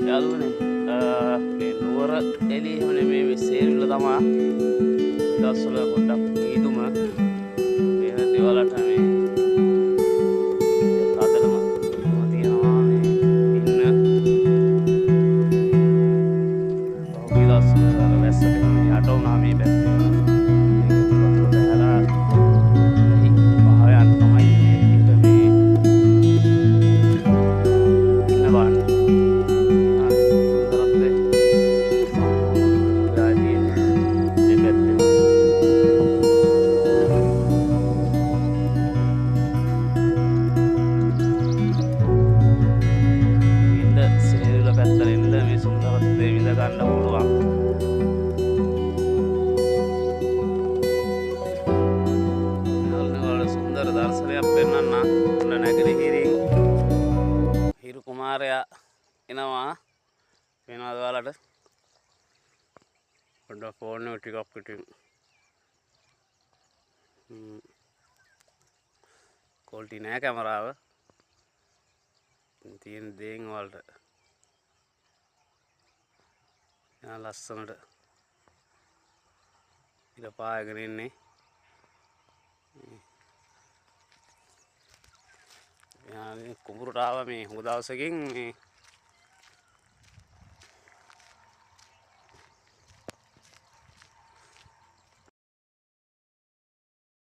යාළුවනේ මේ නුවර එළියෙමනේ මේ සේරිල්ල තමා දවස්වල පොඩ්ඩක් ඊදුම වෙන දේවල්ට මේ අදටම තියෙනවා මේ ඉන්න ඔහුගේ දවස්වල වැස්සට මේ යට වුණා මේ පැත්තේ වතුර බහැලා පහයන් තමයි මේ විදිහට මේ ඉන්න බාන්න ගන්න පුළුවන්. වල සුන්දර දර්ශනයක් පෙන්වන්න උන්න නැගිරිහිරින් හිරු කුමාරයා එනවා වෙනවද ඔයාලට පොඩ්ඩක් ෆෝන් එක ටිකක් පිටින් ක්වොලිටි නෑ කැමරාව තියෙන දේන් වලට ලස්සනට ඉර පායගෙන ඉන්නේ කුඹුරට ආවා මේ හොඳ දවසකින් මේ